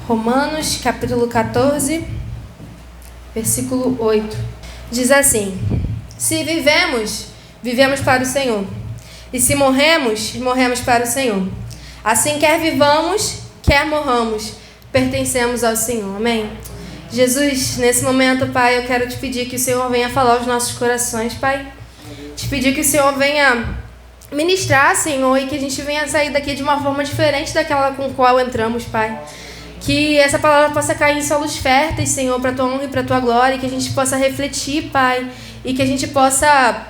Romanos, capítulo 14, versículo 8. Diz assim: se vivemos, vivemos para o Senhor. E se morremos, morremos para o Senhor. Assim, quer vivamos, quer morramos, pertencemos ao Senhor. Amém? Jesus, nesse momento, Pai, eu quero te pedir que o Senhor venha falar aos nossos corações, Pai. Te pedir que o Senhor venha ministrar, Senhor, e que a gente venha sair daqui de uma forma diferente daquela com a qual entramos, Pai. Que essa palavra possa cair em solos férteis, Senhor, para a Tua honra e para a Tua glória, e que a gente possa refletir, Pai, e que a gente possa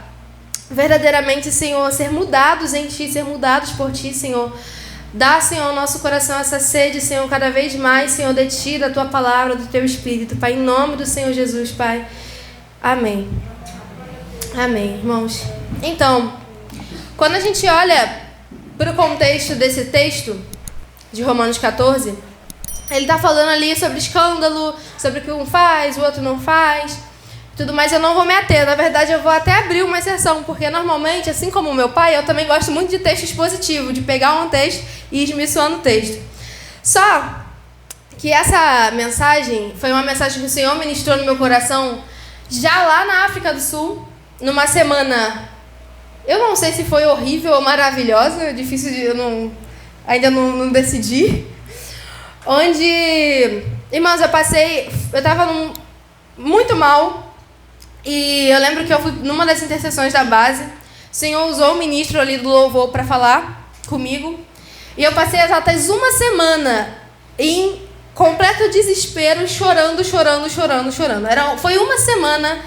verdadeiramente, Senhor, ser mudados em Ti, ser mudados por Ti, Senhor. Dá, Senhor, ao nosso coração essa sede, Senhor, cada vez mais, Senhor, de Ti, da Tua palavra, do Teu Espírito, Pai, em nome do Senhor Jesus, Pai. Amém. Amém, irmãos. Então, quando a gente olha para o contexto desse texto de Romanos 14, ele está falando ali sobre escândalo, sobre o que um faz, o outro não faz, tudo mais. Eu não vou me ater, na verdade eu vou até abrir uma exceção, porque normalmente, assim como o meu pai, eu também gosto muito de texto expositivo, de pegar um texto e ir esmiuçando o texto. Só que essa mensagem foi uma mensagem que o Senhor ministrou no meu coração já lá na África do Sul, numa semana, eu não sei se foi horrível ou maravilhosa, é difícil de, ainda não decidi, onde, irmãos, eu estava muito mal, e eu lembro que eu fui numa das intercessões da base, o Senhor usou o ministro ali do louvor para falar comigo, e eu passei exatas uma semana em completo desespero, chorando. Foi uma semana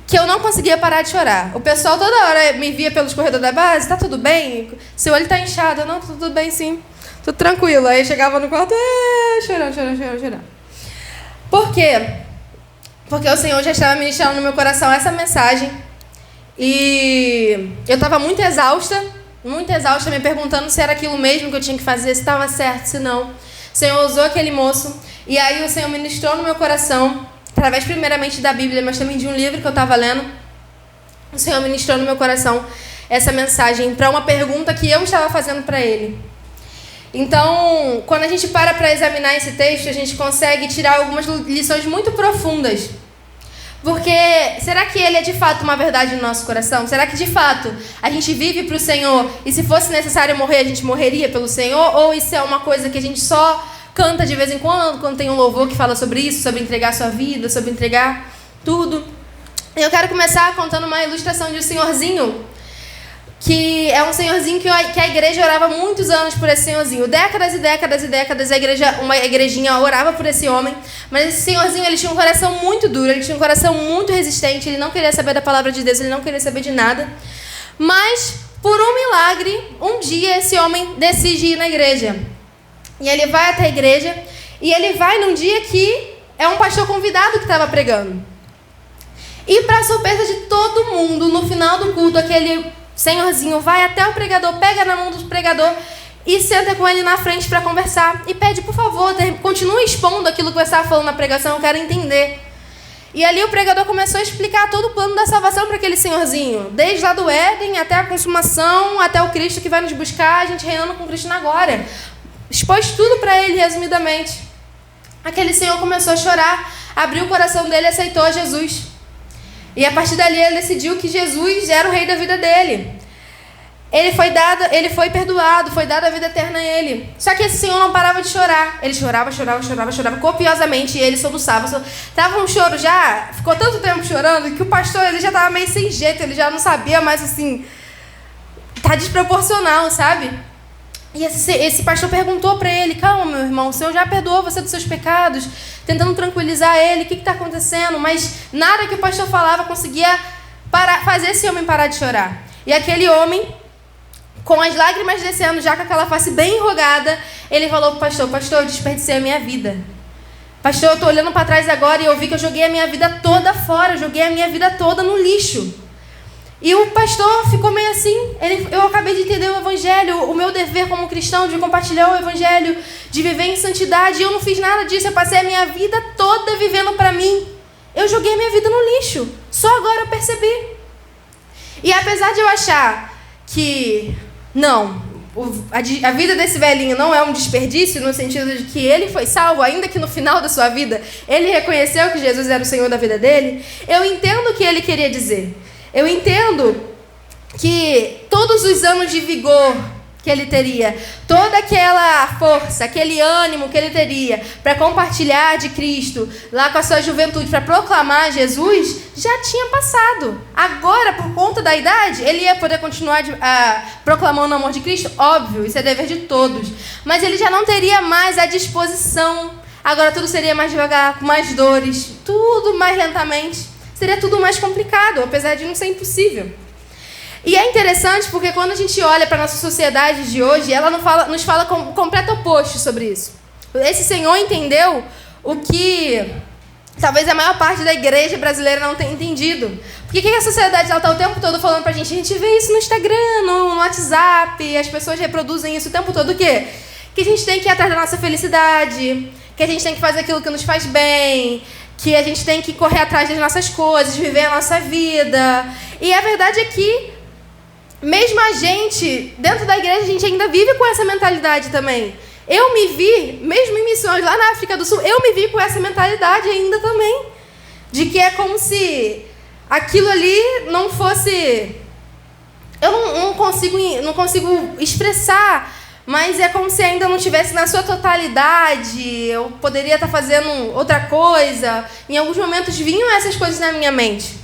que eu não conseguia parar de chorar. O pessoal toda hora me via pelos corredores da base: tá tudo bem? Seu olho tá inchado. Eu: não, tá tudo bem sim, tudo tranquilo. Aí chegava no quarto, chorando. Por quê? Porque o Senhor já estava ministrando no meu coração essa mensagem. E eu estava muito exausta, me perguntando se era aquilo mesmo que eu tinha que fazer, se estava certo, se não. O Senhor usou aquele moço, e aí o Senhor ministrou no meu coração, através primeiramente da Bíblia, mas também de um livro que eu estava lendo. O Senhor ministrou no meu coração essa mensagem para uma pergunta que eu estava fazendo para Ele. Então, quando a gente para examinar esse texto, a gente consegue tirar algumas lições muito profundas. Porque será que Ele é de fato uma verdade no nosso coração? Será que de fato a gente vive para o Senhor e se fosse necessário morrer, a gente morreria pelo Senhor? Ou isso é uma coisa que a gente só canta de vez em quando tem um louvor que fala sobre isso, sobre entregar a sua vida, sobre entregar tudo? Eu quero começar contando uma ilustração de um senhorzinho, que é um senhorzinho que a igreja orava muitos anos por esse senhorzinho. Décadas e décadas uma igrejinha orava por esse homem. Mas esse senhorzinho, ele tinha um coração muito duro, ele tinha um coração muito resistente, ele não queria saber da palavra de Deus, ele não queria saber de nada. Mas, por um milagre, um dia esse homem decide ir na igreja. E ele vai até a igreja, e ele vai num dia que é um pastor convidado que estava pregando. E, para surpresa de todo mundo, no final do culto, aquele senhorzinho vai até o pregador, pega na mão do pregador e senta com ele na frente para conversar. E pede: por favor, continue expondo aquilo que você estava falando na pregação, eu quero entender. E ali o pregador começou a explicar todo o plano da salvação para aquele senhorzinho. Desde lá do Éden até a consumação, até o Cristo que vai nos buscar, a gente reinando com Cristo na glória. Expôs tudo para ele, resumidamente. Aquele senhor começou a chorar, abriu o coração dele e aceitou Jesus. E a partir dali ele decidiu que Jesus era o rei da vida dele. Ele foi perdoado, foi dada a vida eterna a ele. Só que esse senhor não parava de chorar. Ele chorava copiosamente, e ele soluçava. Tava um choro já, ficou tanto tempo chorando que o pastor ele já estava meio sem jeito, ele já não sabia mais assim. Tá desproporcional, sabe? E esse pastor perguntou para ele: calma, meu irmão, o Senhor já perdoou você dos seus pecados, tentando tranquilizar ele, o que está acontecendo? Mas nada que o pastor falava conseguia fazer esse homem parar de chorar. E aquele homem, com as lágrimas descendo, já com aquela face bem enrugada, ele falou para o pastor: eu desperdicei a minha vida. Pastor, eu estou olhando para trás agora e eu vi que eu joguei a minha vida toda fora, eu joguei a minha vida toda no lixo. E o pastor ficou meio assim: eu acabei de entender o evangelho, o meu dever como cristão de compartilhar o evangelho, de viver em santidade, e eu não fiz nada disso, eu passei a minha vida toda vivendo para mim. Eu joguei a minha vida no lixo, só agora eu percebi. E apesar de eu achar que, não, a vida desse velhinho não é um desperdício, no sentido de que ele foi salvo, ainda que no final da sua vida ele reconheceu que Jesus era o Senhor da vida dele, eu entendo o que ele queria dizer. Eu entendo que todos os anos de vigor que ele teria, toda aquela força, aquele ânimo que ele teria para compartilhar de Cristo lá com a sua juventude, para proclamar Jesus, já tinha passado. Agora, por conta da idade, ele ia poder continuar proclamando o amor de Cristo? Óbvio, isso é dever de todos. Mas ele já não teria mais a disposição. Agora tudo seria mais devagar, com mais dores, tudo mais lentamente. Seria tudo mais complicado, apesar de não ser impossível. E é interessante porque quando a gente olha para a nossa sociedade de hoje, ela nos fala com o completo oposto sobre isso. Esse Senhor entendeu o que talvez a maior parte da igreja brasileira não tenha entendido. Porque que a sociedade está o tempo todo falando para a gente vê isso no Instagram, no WhatsApp, as pessoas reproduzem isso o tempo todo, o quê? Que a gente tem que ir atrás da nossa felicidade, que a gente tem que fazer aquilo que nos faz bem, que a gente tem que correr atrás das nossas coisas, viver a nossa vida. E a verdade é que mesmo a gente, dentro da igreja, a gente ainda vive com essa mentalidade também. Eu me vi, mesmo em missões lá na África do Sul, eu me vi com essa mentalidade ainda também. De que é como se aquilo ali não fosse... Eu não consigo expressar, mas é como se ainda não tivesse na sua totalidade. Eu poderia estar fazendo outra coisa. Em alguns momentos vinham essas coisas na minha mente.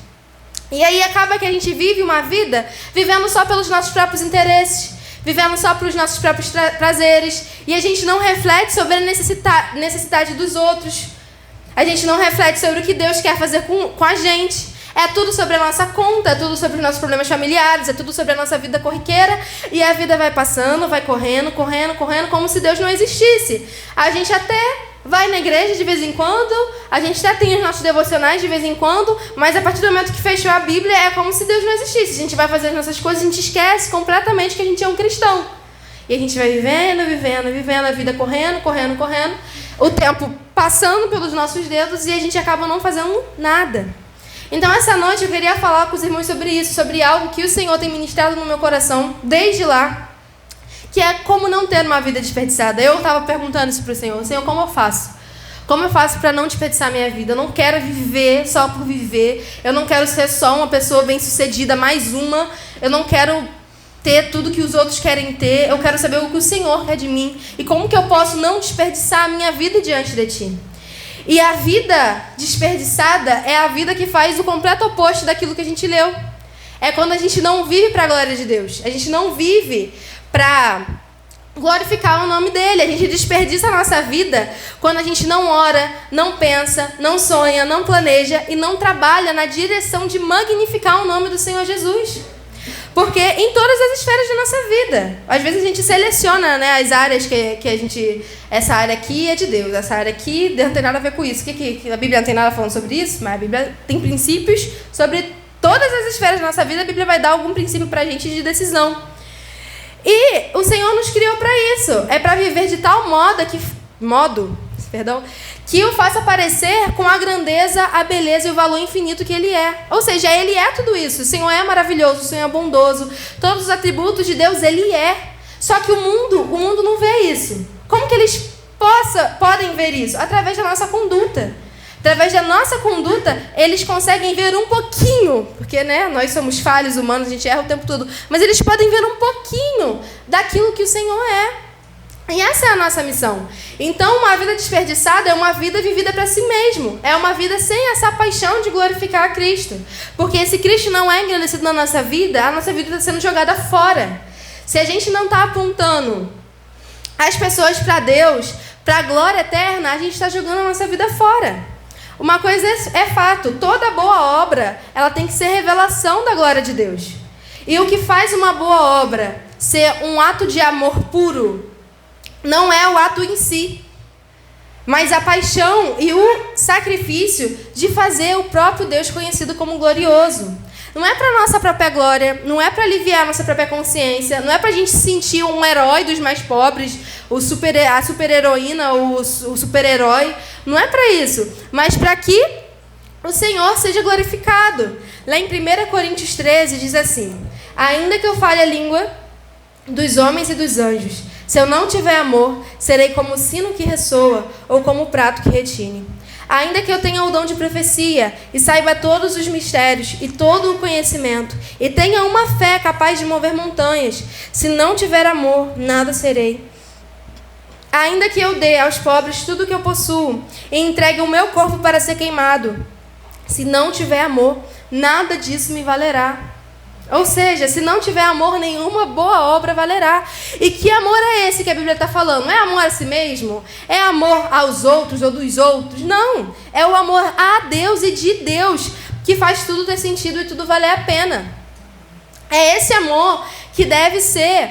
E aí acaba que a gente vive uma vida vivendo só pelos nossos próprios interesses, vivendo só pelos nossos próprios prazeres, e a gente não reflete sobre a necessidade dos outros. A gente não reflete sobre o que Deus quer fazer com a gente. É tudo sobre a nossa conta, é tudo sobre os nossos problemas familiares, é tudo sobre a nossa vida corriqueira, e a vida vai passando, vai correndo, como se Deus não existisse. A gente até vai na igreja de vez em quando, a gente até tem os nossos devocionais de vez em quando, mas a partir do momento que fechou a Bíblia é como se Deus não existisse. A gente vai fazer as nossas coisas, a gente esquece completamente que a gente é um cristão. E a gente vai vivendo, a vida correndo, o tempo passando pelos nossos dedos e a gente acaba não fazendo nada. Então essa noite eu queria falar com os irmãos sobre isso, sobre algo que o Senhor tem ministrado no meu coração desde lá, que é como não ter uma vida desperdiçada. Eu estava perguntando isso para o Senhor. Senhor, como eu faço? Como eu faço para não desperdiçar minha vida? Eu não quero viver só por viver. Eu não quero ser só uma pessoa bem-sucedida, mais uma. Eu não quero ter tudo que os outros querem ter. Eu quero saber o que o Senhor quer de mim. E como que eu posso não desperdiçar a minha vida diante de Ti? E a vida desperdiçada é a vida que faz o completo oposto daquilo que a gente leu. É quando a gente não vive para a glória de Deus. A gente não vive para glorificar o nome dele. A gente desperdiça a nossa vida quando a gente não ora, não pensa, não sonha, não planeja e não trabalha na direção de magnificar o nome do Senhor Jesus. Porque em todas as esferas da nossa vida, às vezes a gente seleciona, né, as áreas que a gente... Essa área aqui é de Deus, essa área aqui não tem nada a ver com isso. Que a Bíblia não tem nada falando sobre isso, mas a Bíblia tem princípios sobre todas as esferas da nossa vida. A Bíblia vai dar algum princípio para a gente de decisão. E o Senhor nos criou para isso. É para viver de tal modo que o faça parecer com a grandeza, a beleza e o valor infinito que Ele é. Ou seja, Ele é tudo isso. O Senhor é maravilhoso, o Senhor é bondoso. Todos os atributos de Deus, Ele é. Só que o mundo não vê isso. Como que eles podem ver isso? Através da nossa conduta. Através da nossa conduta, eles conseguem ver um pouquinho, porque, né, nós somos falhos humanos, a gente erra o tempo todo, mas eles podem ver um pouquinho daquilo que o Senhor é. E essa é a nossa missão. Então, uma vida desperdiçada é uma vida vivida para si mesmo. É uma vida sem essa paixão de glorificar a Cristo. Porque se Cristo não é engrandecido na nossa vida, a nossa vida está sendo jogada fora. Se a gente não está apontando as pessoas para Deus, para a glória eterna, a gente está jogando a nossa vida fora. Uma coisa é fato, toda boa obra, ela tem que ser revelação da glória de Deus. E o que faz uma boa obra ser um ato de amor puro, não é o ato em si, mas a paixão e o sacrifício de fazer o próprio Deus conhecido como glorioso. Não é para nossa própria glória, não é para aliviar a nossa própria consciência, não é para a gente se sentir um herói dos mais pobres, a super-heroína ou o super-herói. Não é para isso, mas para que o Senhor seja glorificado. Lá em 1 Coríntios 13 diz assim: ainda que eu fale a língua dos homens e dos anjos. Se eu não tiver amor, serei como o sino que ressoa ou como o prato que retine. Ainda que eu tenha o dom de profecia e saiba todos os mistérios e todo o conhecimento e tenha uma fé capaz de mover montanhas, se não tiver amor, nada serei. Ainda que eu dê aos pobres tudo o que eu possuo e entregue o meu corpo para ser queimado, se não tiver amor, nada disso me valerá. Ou seja, se não tiver amor, nenhuma boa obra valerá. E que amor é esse que a Bíblia está falando? É amor a si mesmo? É amor aos outros ou dos outros? Não. É o amor a Deus e de Deus que faz tudo ter sentido e tudo valer a pena. É esse amor que deve ser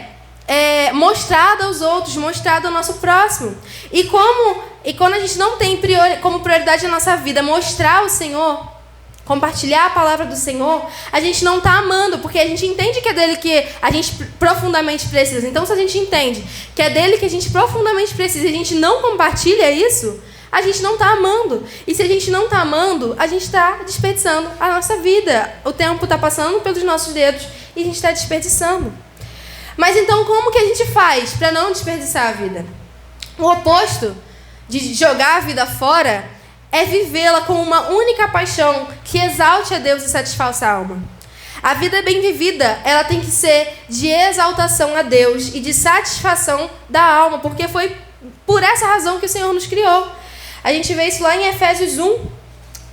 mostrado aos outros, mostrado ao nosso próximo. E quando a gente não tem como prioridade na nossa vida mostrar o Senhor, compartilhar a palavra do Senhor, a gente não está amando, porque a gente entende que é dele que a gente profundamente precisa. Então, se a gente entende que é dele que a gente profundamente precisa e a gente não compartilha isso, a gente não está amando. E se a gente não está amando, a gente está desperdiçando a nossa vida. O tempo está passando pelos nossos dedos e a gente está desperdiçando. Mas então, como que a gente faz para não desperdiçar a vida? O oposto de jogar a vida fora é vivê-la com uma única paixão que exalte a Deus e satisfaça a alma. A vida bem vivida, ela tem que ser de exaltação a Deus e de satisfação da alma, porque foi por essa razão que o Senhor nos criou. A gente vê isso lá em Efésios 1,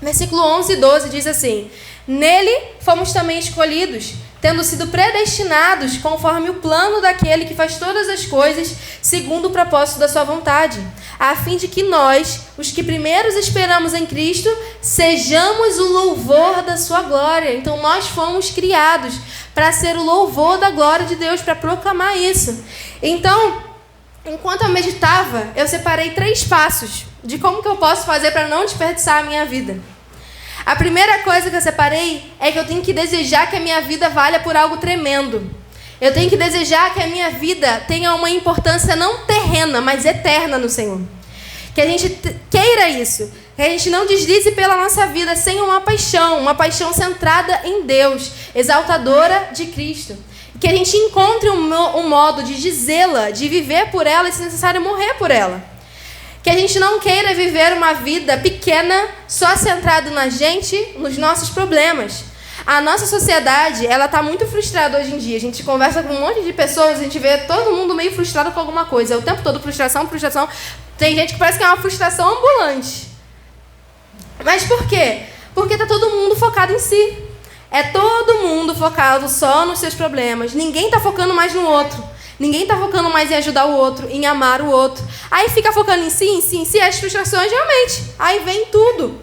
versículo 11 e 12, diz assim: nele fomos também escolhidos, tendo sido predestinados conforme o plano daquele que faz todas as coisas segundo o propósito da sua vontade, a fim de que nós, os que primeiros esperamos em Cristo, sejamos o louvor da sua glória. Então nós fomos criados para ser o louvor da glória de Deus, para proclamar isso. Então, enquanto eu meditava, eu separei 3 passos de como que eu posso fazer para não desperdiçar a minha vida. A primeira coisa que eu separei é que eu tenho que desejar que a minha vida valha por algo tremendo. Eu tenho que desejar que a minha vida tenha uma importância não terrena, mas eterna no Senhor. Que a gente queira isso. Que a gente não deslize pela nossa vida sem uma paixão centrada em Deus, exaltadora de Cristo. Que a gente encontre um modo de dizê-la, de viver por ela e, se necessário, morrer por ela. Que a gente não queira viver uma vida pequena, só centrada na gente, nos nossos problemas. A nossa sociedade, ela está muito frustrada hoje em dia. A gente conversa com um monte de pessoas, a gente vê todo mundo meio frustrado com alguma coisa. O tempo todo frustração. Tem gente que parece que é uma frustração ambulante. Mas por quê? Porque está todo mundo focado em si. É todo mundo focado só nos seus problemas. Ninguém está focando mais no outro. Ninguém está focando mais em ajudar o outro, em amar o outro. Aí fica focando em si, as frustrações realmente. Aí vem tudo.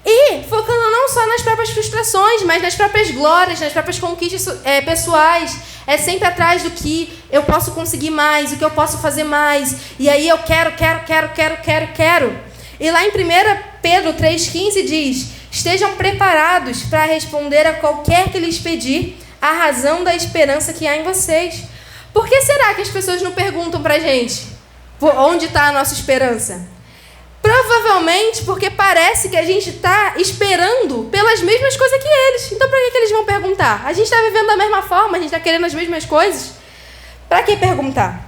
E focando não só nas próprias frustrações, mas nas próprias glórias, nas próprias conquistas pessoais. É sempre atrás do que eu posso conseguir mais, o que eu posso fazer mais. E aí eu quero. E lá em 1 Pedro 3,15 diz: estejam preparados para responder a qualquer que lhes pedir a razão da esperança que há em vocês. Por que será que as pessoas não perguntam pra gente onde está a nossa esperança? Provavelmente porque parece que a gente está esperando pelas mesmas coisas que eles. Então, para que eles vão perguntar? A gente está vivendo da mesma forma, a gente está querendo as mesmas coisas. Para que perguntar?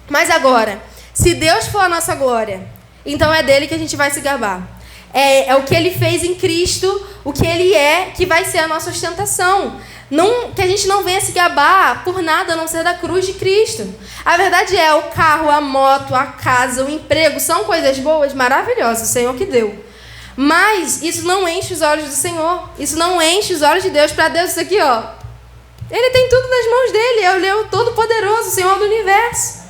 Mas agora, se Deus for a nossa glória, então é dele que a gente vai se gabar. É o que ele fez em Cristo, o que ele é, que vai ser a nossa ostentação. Que a gente não venha se gabar por nada a não ser da cruz de Cristo. A verdade é, o carro, a moto, a casa, o emprego são coisas boas, maravilhosas, o Senhor que deu. Mas isso não enche os olhos do Senhor. Isso não enche os olhos de Deus. Para Deus isso aqui, ó, Ele tem tudo nas mãos dele. Ele é o Todo-Poderoso, o Senhor do Universo.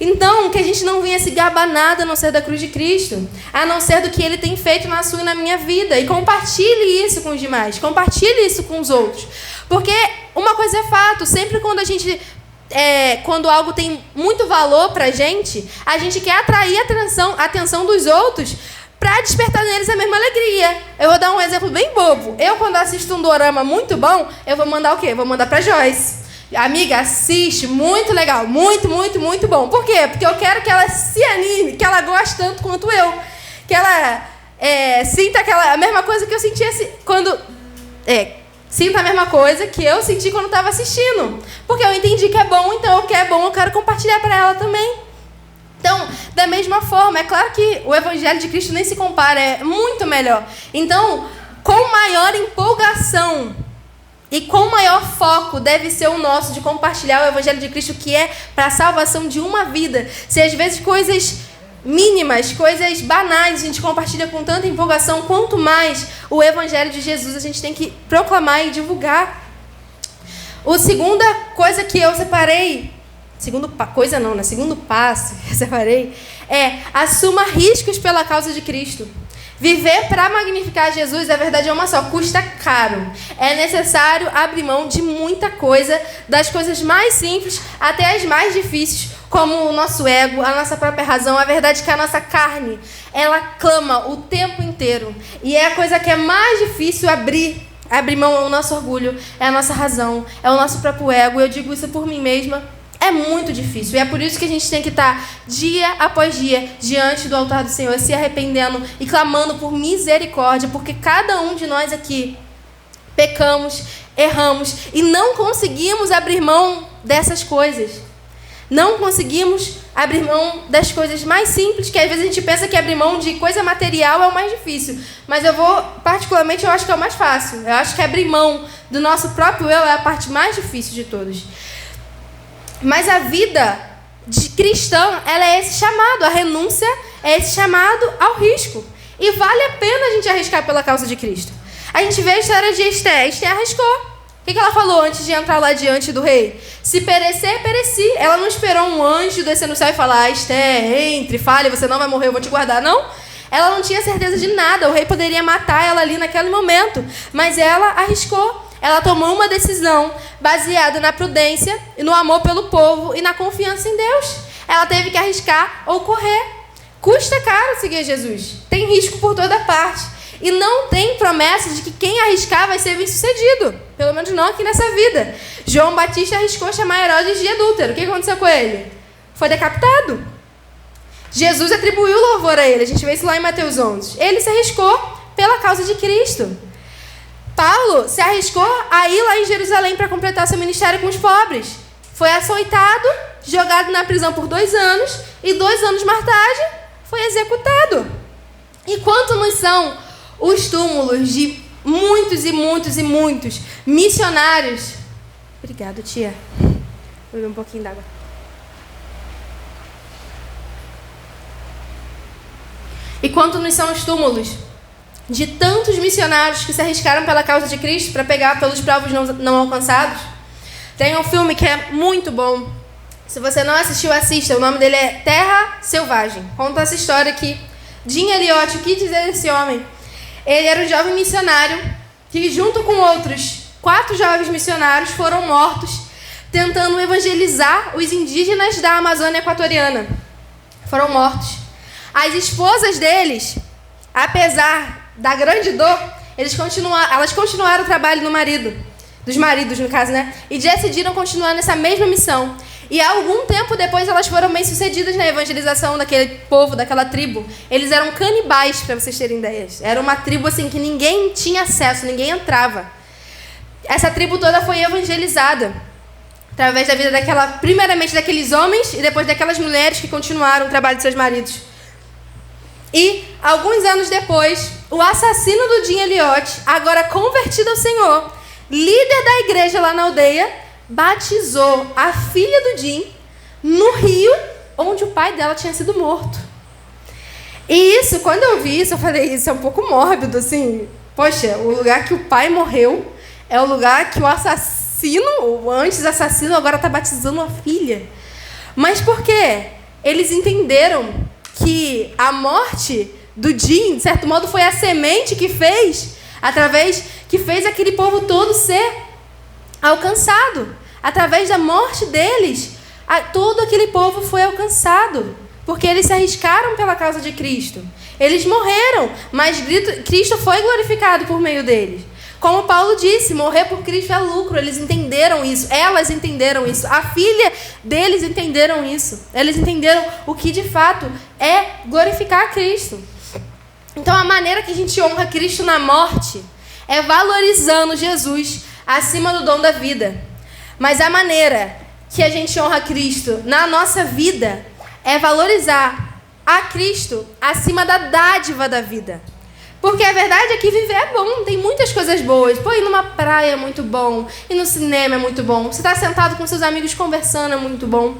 Então, que a gente não venha se gabar nada a não ser da cruz de Cristo, a não ser do que Ele tem feito na sua e na minha vida. E compartilhe isso com os demais, compartilhe isso com os outros. Porque uma coisa é fato, sempre quando quando algo tem muito valor pra gente, a gente quer atrair a atenção dos outros para despertar neles a mesma alegria. Eu vou dar um exemplo bem bobo. Eu, quando assisto um dorama muito bom, eu vou mandar o quê? Vou mandar pra Joyce. Amiga, assiste, muito legal, muito bom. Por quê? Porque eu quero que ela se anime, que ela goste tanto quanto eu. Que ela sinta a mesma coisa que eu sentia quando... sinta a mesma coisa que eu senti quando estava assistindo. Porque eu entendi que é bom, então o que é bom eu quero compartilhar para ela também. Então, da mesma forma, é claro que o Evangelho de Cristo nem se compara, é muito melhor. Então, com maior empolgação e com maior foco deve ser o nosso de compartilhar o Evangelho de Cristo, que é para a salvação de uma vida. Se às vezes coisas mínimas, coisas banais a gente compartilha com tanta empolgação, quanto mais o Evangelho de Jesus a gente tem que proclamar e divulgar. A segunda coisa que eu separei, segundo passo que eu separei, é: assuma riscos pela causa de Cristo. Viver para magnificar Jesus, a verdade é uma só, custa caro. É necessário abrir mão de muita coisa, das coisas mais simples até as mais difíceis, como o nosso ego, a nossa própria razão. A verdade é que a nossa carne, ela clama o tempo inteiro. E é a coisa que é mais difícil abrir mão, é o nosso orgulho, é a nossa razão, é o nosso próprio ego. Eu digo isso por mim mesma. É muito difícil. E é por isso que a gente tem que estar dia após dia diante do altar do Senhor, se arrependendo e clamando por misericórdia, porque cada um de nós aqui pecamos, erramos e não conseguimos abrir mão dessas coisas. Não conseguimos abrir mão das coisas mais simples, que às vezes a gente pensa que abrir mão de coisa material é o mais difícil. Mas particularmente, eu acho que é o mais fácil. Eu acho que abrir mão do nosso próprio eu é a parte mais difícil de todas. Mas a vida de cristã, ela é esse chamado, a renúncia é esse chamado ao risco. E vale a pena a gente arriscar pela causa de Cristo. A gente vê a história de Esther. Esther arriscou. O que ela falou antes de entrar lá diante do rei? Se perecer, pereci. Ela não esperou um anjo descer no céu e falar: Esther, entre, fale, você não vai morrer, eu vou te guardar. Não. Ela não tinha certeza de nada. O rei poderia matar ela ali naquele momento. Mas ela arriscou. Ela tomou uma decisão baseada na prudência e no amor pelo povo e na confiança em Deus. Ela teve que arriscar ou correr. Custa caro seguir Jesus. Tem risco por toda parte. E não tem promessa de que quem arriscar vai ser bem-sucedido. Pelo menos não aqui nessa vida. João Batista arriscou chamar Herodes de adúltero. O que aconteceu com ele? Foi decapitado. Jesus atribuiu louvor a ele. A gente vê isso lá em Mateus 11. Ele se arriscou pela causa de Cristo. Paulo se arriscou a ir lá em Jerusalém para completar seu ministério com os pobres. Foi açoitado, jogado na prisão por 2 anos e 2 anos mais tarde foi executado. E quanto nos são os túmulos de muitos e muitos e muitos missionários? Obrigada, tia. Vou beber um pouquinho d'água. E quanto nos são os túmulos de tantos missionários que se arriscaram pela causa de Cristo para pegar pelos povos não alcançados? Tem um filme que é muito bom. Se você não assistiu, assista. O nome dele é Terra Selvagem. Conta essa história aqui. Jim Elliot, o que dizer desse homem? Ele era um jovem missionário que, junto com outros 4 jovens missionários, foram mortos tentando evangelizar os indígenas da Amazônia Equatoriana. Foram mortos. As esposas deles, apesar da grande dor, elas continuaram o trabalho dos maridos, no caso, né? E decidiram continuar nessa mesma missão. E algum tempo depois elas foram bem-sucedidas na evangelização daquele povo, daquela tribo. Eles eram canibais, para vocês terem ideias. Era uma tribo assim que ninguém tinha acesso, ninguém entrava. Essa tribo toda foi evangelizada através da vida primeiramente daqueles homens e depois daquelas mulheres que continuaram o trabalho de seus maridos. E, alguns anos depois, o assassino do Jim Elliot, agora convertido ao Senhor, líder da igreja lá na aldeia, batizou a filha do Jim no rio onde o pai dela tinha sido morto. E isso, quando eu vi isso, eu falei: isso é um pouco mórbido, assim. Poxa, o lugar que o pai morreu é o lugar que o assassino, ou antes assassino, agora está batizando a filha. Mas por quê? Eles entenderam que a morte do Jim, de certo modo, foi a semente que fez aquele povo todo ser alcançado. Através da morte deles, todo aquele povo foi alcançado, porque eles se arriscaram pela causa de Cristo. Eles morreram, mas Cristo foi glorificado por meio deles. Como Paulo disse, morrer por Cristo é lucro. Eles entenderam isso, elas entenderam isso, a filha deles entenderam isso. Eles entenderam o que de fato é glorificar Cristo. Então a maneira que a gente honra Cristo na morte é valorizando Jesus acima do dom da vida. Mas a maneira que a gente honra Cristo na nossa vida é valorizar a Cristo acima da dádiva da vida. Porque a verdade é que viver é bom, tem muitas coisas boas. Pô, ir numa praia é muito bom, ir no cinema é muito bom, você está sentado com seus amigos conversando é muito bom.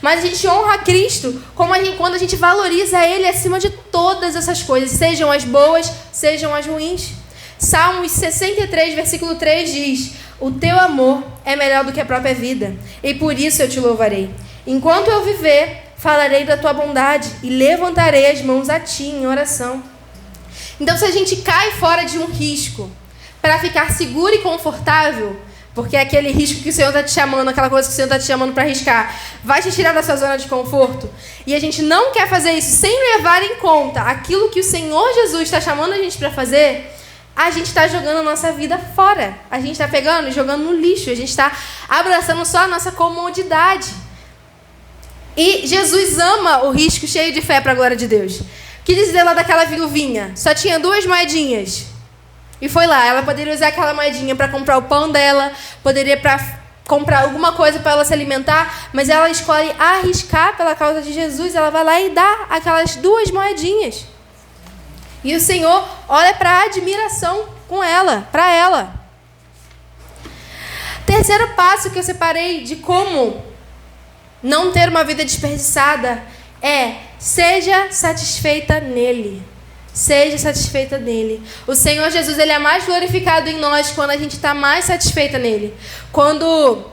Mas a gente honra Cristo quando a gente valoriza Ele acima de todas essas coisas, sejam as boas, sejam as ruins. Salmos 63, versículo 3 diz: o teu amor é melhor do que a própria vida, e por isso eu te louvarei. Enquanto eu viver, falarei da tua bondade e levantarei as mãos a ti em oração. Então, se a gente cai fora de um risco para ficar seguro e confortável, porque é aquele risco que o Senhor está te chamando, aquela coisa que o Senhor está te chamando para arriscar, vai te tirar da sua zona de conforto, e a gente não quer fazer isso sem levar em conta aquilo que o Senhor Jesus está chamando a gente para fazer, a gente está jogando a nossa vida fora. A gente está pegando e jogando no lixo, a gente está abraçando só a nossa comodidade. E Jesus ama o risco cheio de fé para a glória de Deus. Que dizer lá daquela viuvinha? Só tinha 2 moedinhas. E foi lá. Ela poderia usar aquela moedinha para comprar o pão dela, poderia para comprar alguma coisa para ela se alimentar, mas ela escolhe arriscar pela causa de Jesus. Ela vai lá e dá aquelas 2 moedinhas. E o Senhor olha para a admiração com ela, para ela. Terceiro passo que eu separei de como não ter uma vida desperdiçada é: seja satisfeita nele. Seja satisfeita nele. O Senhor Jesus, ele é mais glorificado em nós quando a gente está mais satisfeita nele. Quando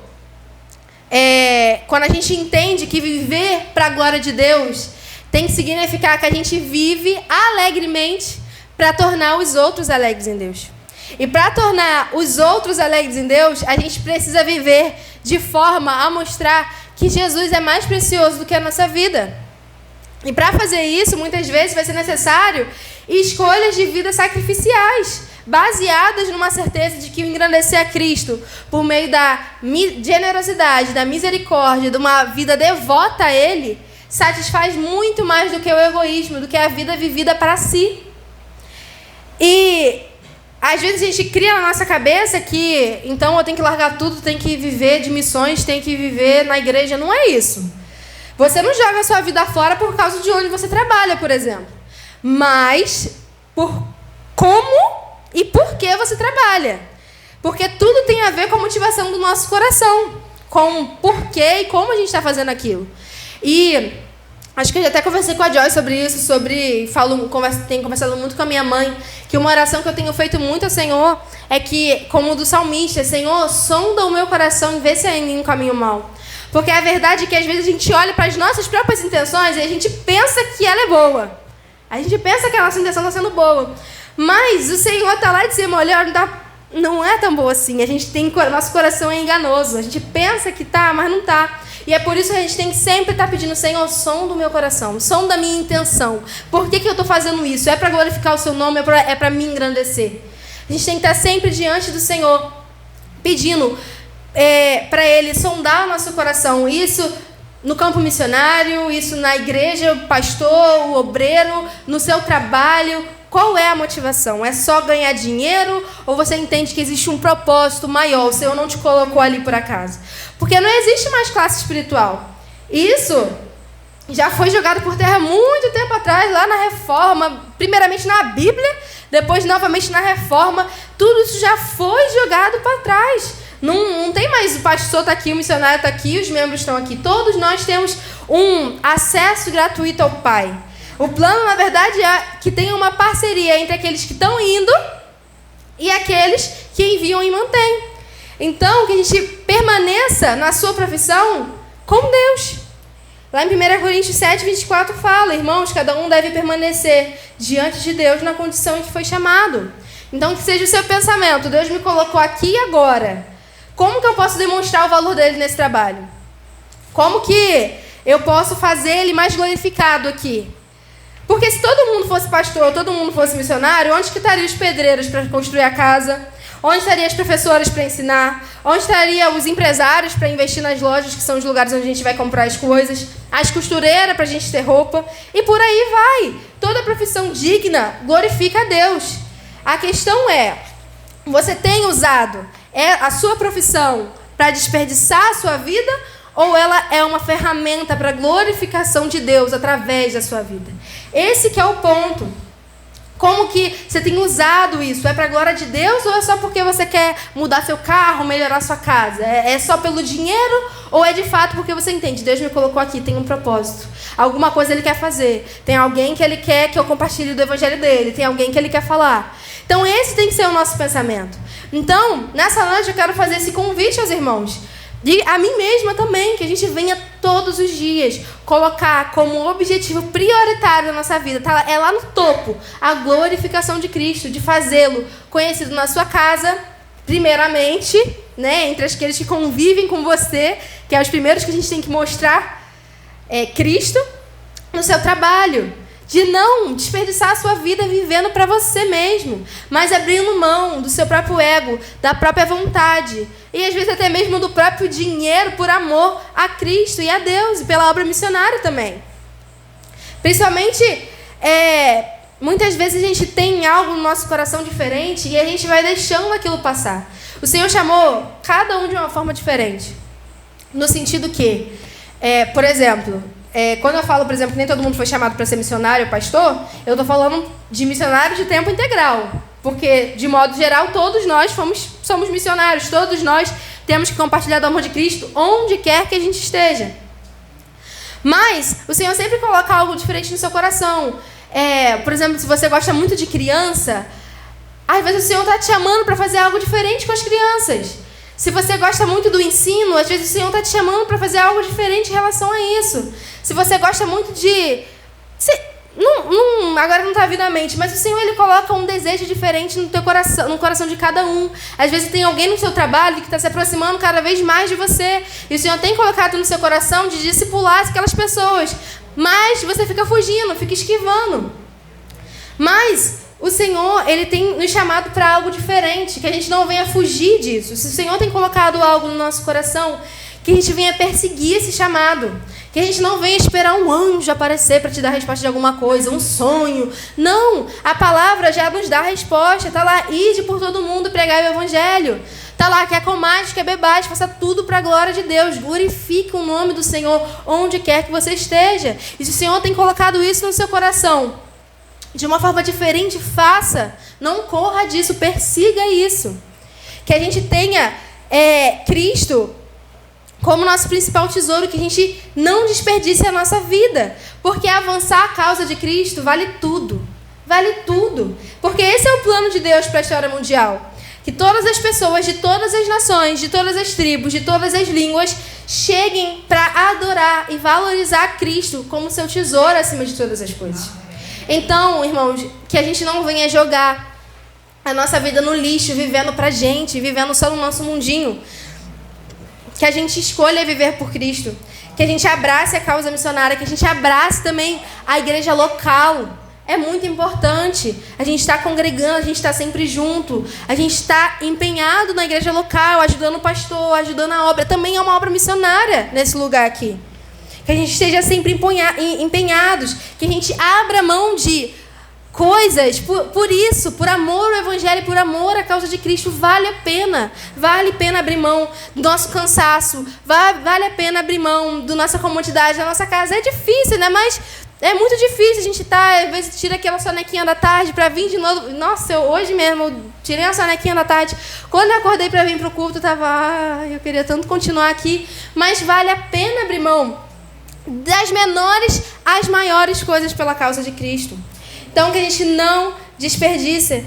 a gente entende que viver para a glória de Deus tem que significar que a gente vive alegremente para tornar os outros alegres em Deus. E para tornar os outros alegres em Deus, a gente precisa viver de forma a mostrar que Jesus é mais precioso do que a nossa vida. E para fazer isso, muitas vezes vai ser necessário escolhas de vida sacrificiais, baseadas numa certeza de que o engrandecer a Cristo por meio da generosidade, da misericórdia, de uma vida devota a Ele, satisfaz muito mais do que o egoísmo, do que a vida vivida para si. E às vezes a gente cria na nossa cabeça que então eu tenho que largar tudo, tenho que viver de missões, tenho que viver na igreja. Não é isso. Você não joga a sua vida fora por causa de onde você trabalha, por exemplo. Mas por como e por que você trabalha. Porque tudo tem a ver com a motivação do nosso coração. Com por que e como a gente está fazendo aquilo. E acho que eu já até conversei com a Joy sobre isso, tenho conversado muito com a minha mãe, que uma oração que eu tenho feito muito ao Senhor é que, como do salmista: Senhor, sonda o meu coração e vê se há em mim um caminho mau. Porque a verdade é que às vezes a gente olha para as nossas próprias intenções e a gente pensa que ela é boa. A gente pensa que a nossa intenção está sendo boa. Mas o Senhor está lá de cima olhando, não é tão boa assim. Nosso coração é enganoso. A gente pensa que está, mas não está. E é por isso que a gente tem que sempre estar pedindo: Senhor, som do meu coração, som da minha intenção. Por que eu estou fazendo isso? É para glorificar o seu nome, é para me engrandecer. A gente tem que estar sempre diante do Senhor, pedindo para Ele sondar o nosso coração. Isso no campo missionário, isso na igreja, o pastor, o obreiro, no seu trabalho. Qual é a motivação? É só ganhar dinheiro? Ou você entende que existe um propósito maior? O Senhor não te colocou ali por acaso? Porque não existe mais classe espiritual. Isso já foi jogado por terra muito tempo atrás, lá na Reforma. Primeiramente na Bíblia, depois novamente na Reforma. Tudo isso já foi jogado para trás. Não tem mais o pastor está aqui, o missionário está aqui, os membros estão aqui. Todos nós temos um acesso gratuito ao Pai. O plano, na verdade, é que tenha uma parceria entre aqueles que estão indo e aqueles que enviam e mantêm. Então, que a gente permaneça na sua profissão com Deus. Lá em 1 Coríntios 7, 24 fala: irmãos, cada um deve permanecer diante de Deus na condição em que foi chamado. Então, que seja o seu pensamento: Deus me colocou aqui e agora. Como que eu posso demonstrar o valor dele nesse trabalho? Como que eu posso fazer ele mais glorificado aqui? Porque se todo mundo fosse pastor, todo mundo fosse missionário, onde que estariam os pedreiros para construir a casa? Onde estariam as professoras para ensinar? Onde estariam os empresários para investir nas lojas, que são os lugares onde a gente vai comprar as coisas? As costureiras para a gente ter roupa? E por aí vai. Toda profissão digna glorifica a Deus. A questão é: Você tem usado a sua profissão para desperdiçar a sua vida, ou ela é uma ferramenta para a glorificação de Deus através da sua vida? Esse que é o ponto. Como que você tem usado isso? É para a glória de Deus ou é só porque você quer mudar seu carro, melhorar sua casa? É só pelo dinheiro ou é de fato porque você entende? Deus me colocou aqui, tem um propósito. Alguma coisa Ele quer fazer. Tem alguém que Ele quer que eu compartilhe do evangelho dele. Tem alguém que Ele quer falar. Então esse tem que ser o nosso pensamento. Então, nessa noite eu quero fazer esse convite aos irmãos. E a mim mesma também, que a gente venha todos os dias colocar como objetivo prioritário da nossa vida, tá? É lá no topo, a glorificação de Cristo, de fazê-lo conhecido na sua casa, primeiramente, né, entre aqueles que convivem com você, que é os primeiros que a gente tem que mostrar Cristo, no seu trabalho. De não desperdiçar a sua vida vivendo para você mesmo, mas abrindo mão do seu próprio ego, da própria vontade, e às vezes até mesmo do próprio dinheiro por amor a Cristo e a Deus, e pela obra missionária também. Principalmente, muitas vezes a gente tem algo no nosso coração diferente e a gente vai deixando aquilo passar. O Senhor chamou cada um de uma forma diferente, no sentido que, por exemplo... quando eu falo, por exemplo, que nem todo mundo foi chamado para ser missionário, pastor, eu estou falando de missionário de tempo integral. Porque, de modo geral, todos nós somos missionários. Todos nós temos que compartilhar do amor de Cristo onde quer que a gente esteja. Mas o Senhor sempre coloca algo diferente no seu coração. Por exemplo, se você gosta muito de criança, às vezes o Senhor está te chamando para fazer algo diferente com as crianças. Se você gosta muito do ensino, às vezes o Senhor está te chamando para fazer algo diferente em relação a isso. Se você gosta muito de... agora não está vindo à mente, mas o Senhor Ele coloca um desejo diferente no teu coração, no coração de cada um. Às vezes tem alguém no seu trabalho que está se aproximando cada vez mais de você. E o Senhor tem colocado no seu coração de discipular aquelas pessoas. Mas você fica fugindo, fica esquivando. Mas... o Senhor, Ele tem nos chamado para algo diferente, que a gente não venha fugir disso. Se o Senhor tem colocado algo no nosso coração, que a gente venha perseguir esse chamado. Que a gente não venha esperar um anjo aparecer para te dar a resposta de alguma coisa, um sonho. Não, a palavra já nos dá a resposta. Está lá, ide por todo mundo pregar o evangelho. Está lá, quer comais, quer bebais, faça tudo para a glória de Deus. Glorifique o nome do Senhor onde quer que você esteja. E se o Senhor tem colocado isso no seu coração, de uma forma diferente, faça. Não corra disso, persiga isso. Que a gente tenha Cristo como nosso principal tesouro, que a gente não desperdice a nossa vida. Porque avançar a causa de Cristo vale tudo. Vale tudo. Porque esse é o plano de Deus para a história mundial. Que todas as pessoas de todas as nações, de todas as tribos, de todas as línguas, cheguem para adorar e valorizar Cristo como seu tesouro acima de todas as coisas. Então, irmãos, que a gente não venha jogar a nossa vida no lixo, vivendo pra gente, vivendo só no nosso mundinho. Que a gente escolha viver por Cristo. Que a gente abrace a causa missionária, que a gente abrace também a igreja local. É muito importante. A gente está congregando, a gente está sempre junto. A gente está empenhado na igreja local, ajudando o pastor, ajudando a obra. Também é uma obra missionária nesse lugar aqui. Que a gente esteja sempre empenhados, que a gente abra mão de coisas por isso, por amor ao evangelho, por amor à causa de Cristo. Vale a pena abrir mão do nosso cansaço, vale a pena abrir mão da nossa comodidade, da nossa casa. É difícil, né? Mas é muito difícil a gente às vezes tira aquela sonequinha da tarde para vir de novo. Nossa, hoje mesmo eu tirei a sonequinha da tarde. Quando eu acordei para vir para o culto, eu queria tanto continuar aqui, mas vale a pena abrir mão das menores às maiores coisas pela causa de Cristo. Então, que a gente não desperdice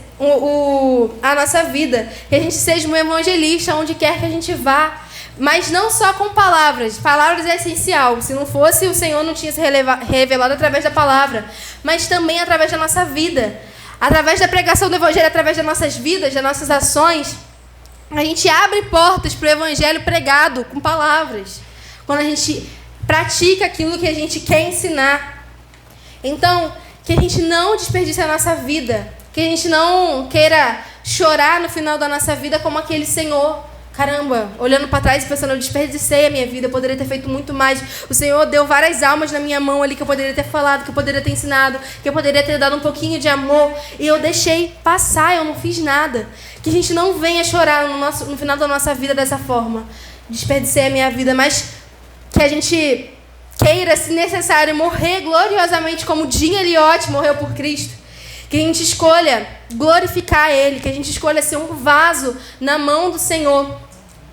a nossa vida. Que a gente seja um evangelista onde quer que a gente vá. Mas não só com palavras. Palavras é essencial. Se não fosse, o Senhor não tinha se revelado através da palavra. Mas também através da nossa vida. Através da pregação do evangelho, através das nossas vidas, das nossas ações. A gente abre portas para o evangelho pregado com palavras. Quando a gente pratica aquilo que a gente quer ensinar. Então, que a gente não desperdice a nossa vida. Que a gente não queira chorar no final da nossa vida como aquele senhor caramba, olhando para trás e pensando, eu desperdicei a minha vida, eu poderia ter feito muito mais. O Senhor deu várias almas na minha mão ali que eu poderia ter falado, que eu poderia ter ensinado, que eu poderia ter dado um pouquinho de amor, e eu deixei passar, eu não fiz nada. Que a gente não venha chorar no final da nossa vida dessa forma. Desperdicei a minha vida, mas que a gente queira, se necessário, morrer gloriosamente como Jim Elliot morreu por Cristo. Que a gente escolha glorificar Ele, que a gente escolha ser um vaso na mão do Senhor,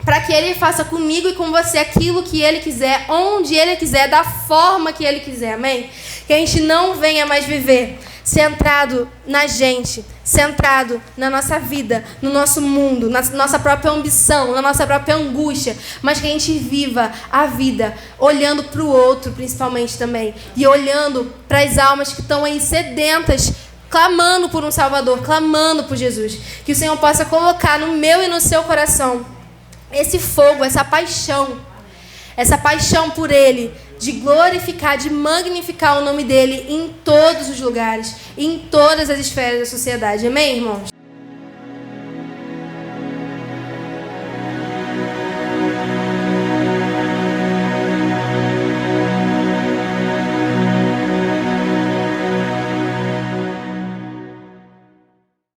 para que Ele faça comigo e com você aquilo que Ele quiser, onde Ele quiser, da forma que Ele quiser, amém? Que a gente não venha mais viver centrado na gente, centrado na nossa vida, no nosso mundo, na nossa própria ambição, na nossa própria angústia, mas que a gente viva a vida olhando para o outro, principalmente também, e olhando para as almas que estão aí sedentas, clamando por um Salvador, clamando por Jesus. Que o Senhor possa colocar no meu e no seu coração esse fogo, essa paixão por Ele, de glorificar, de magnificar o nome dEle em todos os lugares, em todas as esferas da sociedade. Amém, irmãos?